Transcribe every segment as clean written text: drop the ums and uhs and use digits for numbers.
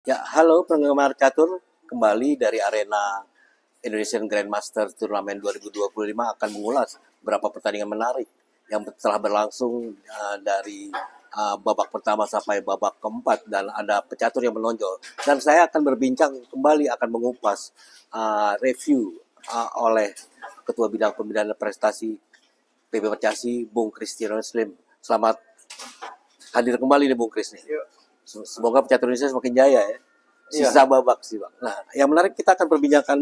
Ya, halo penggemar catur, kembali dari arena Indonesian Grandmaster Turnamen 2025 akan mengulas beberapa pertandingan menarik yang telah berlangsung dari babak pertama sampai babak keempat dan ada pecatur yang menonjol. Dan saya akan berbincang kembali akan mengupas review oleh Ketua Bidang Pembinaan dan Prestasi PB Percasi, Bung Christian Slim. Selamat hadir kembali nih Bung Chris nih. Semoga pecatur Indonesia semakin jaya ya. Sisa babak sih bang. Nah, yang menarik kita akan perbincangkan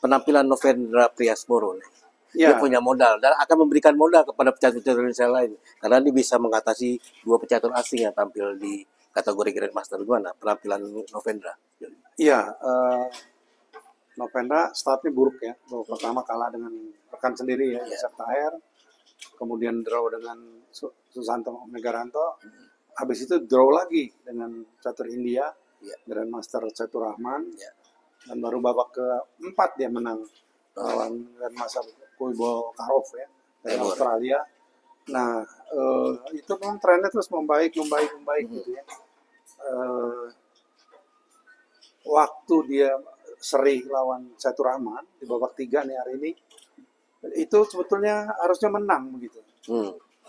penampilan Novendra Priasmoro nih. Dia punya modal dan akan memberikan modal kepada pecatur-pecatur Indonesia lain karena dia bisa mengatasi dua pecatur asing yang tampil di kategori Grandmaster. Gimana penampilan Novendra? Iya, Novendra startnya buruk ya. Pertama kalah dengan rekan sendiri ya, Serta Air. Kemudian draw dengan Susanto Megaranto. Habis itu draw lagi dengan catur India, Grandmaster Catur Rahman. Dan baru babak keempat dia menang lawan Grandmaster Kuibo Karov ya dari Australia. Nah, itu memang trennya terus membaik gitu ya. Waktu dia seri lawan Catur Rahman di babak 3 nih hari ini, itu sebetulnya harusnya menang begitu.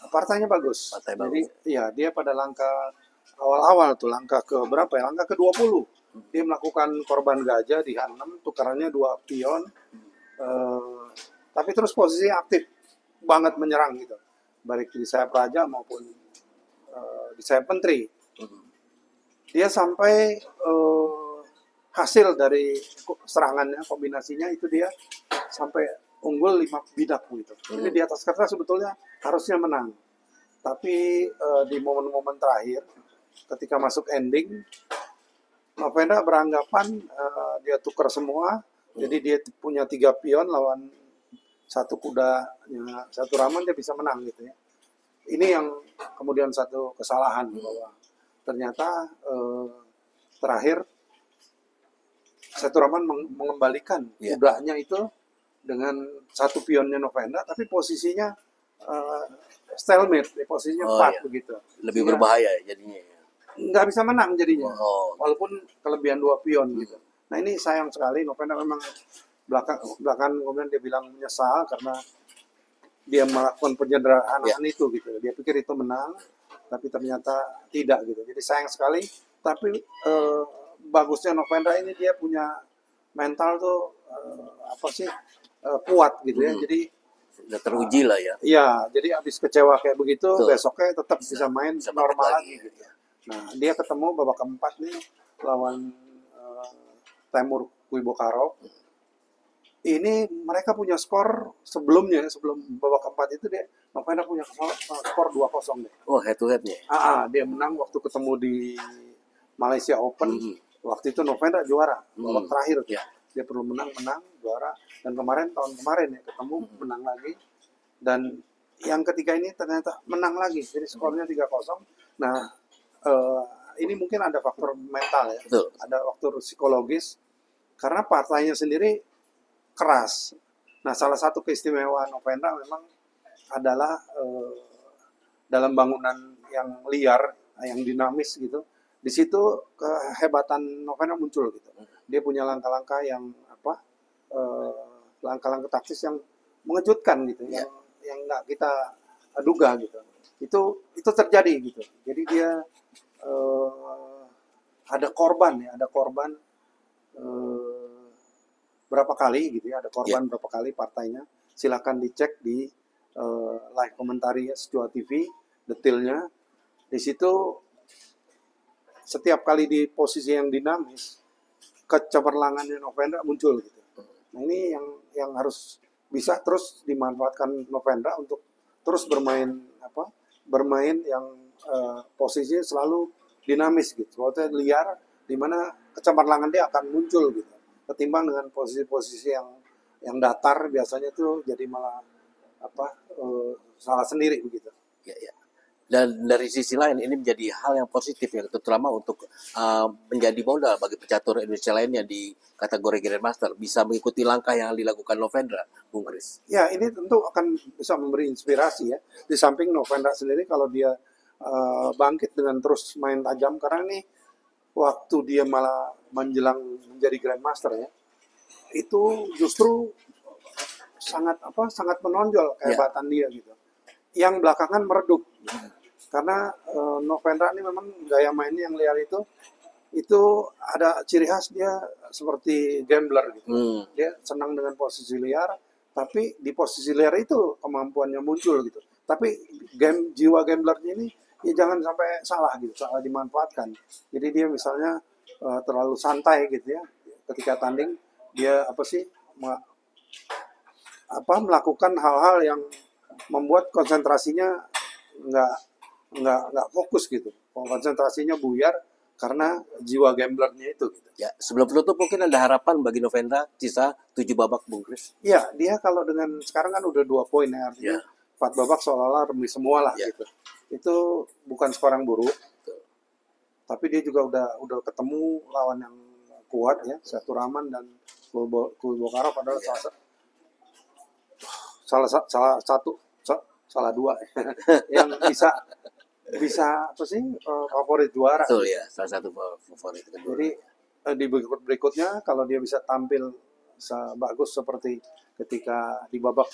Partainya bagus. Jadi ya dia pada langkah awal-awal tuh, langkah ke berapa ya? Langkah ke 20. Dia melakukan korban gajah di H6, tukarannya 2 pion. Tapi terus posisi aktif banget menyerang gitu. Baik di sayap raja maupun di sayap menteri. Dia sampai hasil dari serangannya, kombinasinya itu dia sampai unggul 5 bidak gitu. Jadi di atas kertas sebetulnya harusnya menang. Tapi di momen-momen terakhir, ketika masuk ending, Novendra beranggapan dia tukar semua. Jadi dia punya 3 pion lawan satu kudanya, satu Rahman, dia bisa menang gitu ya. Ini yang kemudian satu kesalahan bahwa ternyata terakhir Catur Rahman mengembalikan kudanya itu dengan satu pionnya Novendra, tapi posisinya stalemate, posisinya 4 begitu. Lebih berbahaya jadinya. Nggak bisa menang jadinya, walaupun kelebihan 2 pion gitu. Nah ini sayang sekali, Novendra memang belakang kemudian dia bilang menyesal karena dia melakukan penyederhanaan itu gitu. Dia pikir itu menang, tapi ternyata tidak gitu. Jadi sayang sekali. Tapi bagusnya Novendra ini dia punya mental tuh kuat gitu ya. Jadi sudah teruji lah ya. Iya, jadi abis kecewa kayak begitu, besoknya tetap bisa main normal lagi gitu. Nah, dia ketemu babak keempat nih lawan Temur Kuibo Karov. Ini mereka punya skor sebelumnya, sebelum babak keempat itu dia Novendra punya skor 2-0 deh. Oh, head to head nya. Dia menang waktu ketemu di Malaysia Open. Waktu itu Novendra juara babak terakhir tuh. Dia perlu menang juara, dan tahun kemarin ya ketemu menang lagi, dan yang ketiga ini ternyata menang lagi, jadi skornya 3-0. Nah ini mungkin ada faktor mental ya. Ada faktor psikologis karena partainya sendiri keras. Nah salah satu keistimewaan Novendra memang adalah dalam bangunan yang liar, yang dinamis gitu. Di situ kehebatan Novendra muncul gitu. Dia punya langkah-langkah yang langkah-langkah taktis yang mengejutkan gitu, yang nggak kita duga gitu. Itu terjadi gitu. Jadi dia ada korban berapa kali gitu ya, ada korban berapa kali partainya. Silakan dicek di live komentari Setua TV detailnya. Di situ setiap kali di posisi yang dinamis, kecemerlangannya Novendra muncul gitu. Nah ini yang harus bisa terus dimanfaatkan Novendra untuk terus bermain yang posisinya selalu dinamis gitu. Kalau liar, di mana kecemerlangan dia akan muncul gitu. Ketimbang dengan posisi-posisi yang datar, biasanya tuh jadi malah salah sendiri begitu. Dan dari sisi lain ini menjadi hal yang positif ya, terutama untuk menjadi modal bagi pecatur Indonesia lainnya di kategori Grandmaster bisa mengikuti langkah yang dilakukan Novendra, Bung Chris. Ya ini tentu akan bisa memberi inspirasi ya. Di samping Novendra sendiri kalau dia bangkit dengan terus main tajam, karena ini waktu dia malah menjelang menjadi Grandmaster ya, itu justru sangat menonjol kehebatan dia gitu. Yang belakangan meredup karena Novendra ini memang gaya mainnya yang liar itu ada ciri khas dia seperti gambler gitu. Dia senang dengan posisi liar, tapi di posisi liar itu kemampuannya muncul gitu. Tapi jiwa gamblernya ini ya jangan sampai salah gitu, salah dimanfaatkan. Jadi dia misalnya terlalu santai gitu ya ketika tanding, dia melakukan hal-hal yang membuat konsentrasinya nggak nggak fokus gitu, konsentrasinya buyar karena jiwa gamblernya itu gitu. Ya, sebelum penutup mungkin ada harapan bagi Novendra sisa 7 babak, Bung Kris. Iya, dia kalau dengan sekarang kan udah 2 poin ya, artinya 4 babak seolah-olah remis semua lah gitu. Itu bukan skor yang buruk. Tapi dia juga udah ketemu lawan yang kuat ya, Setu Rahman dan Kulbokaro padahal salah dua yang bisa favorit juara. Betul ya, salah satu favorit. Jadi di berikutnya kalau dia bisa tampil bagus seperti ketika di babak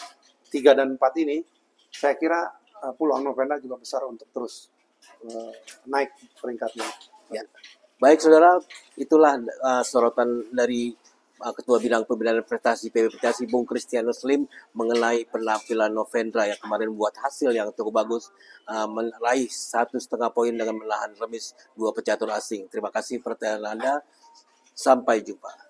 3 dan 4 ini, saya kira peluang Novendra juga besar untuk terus naik peringkatnya. Ya. Baik saudara, itulah sorotan dari Ketua Bidang Pembinaan Prestasi PB Percasi Bung Kristianus Lim mengenai penampilan Novendra yang kemarin buat hasil yang cukup bagus, meraih 1,5 poin dengan menahan remis 2 pecatur asing. Terima kasih perhatian Anda, sampai jumpa.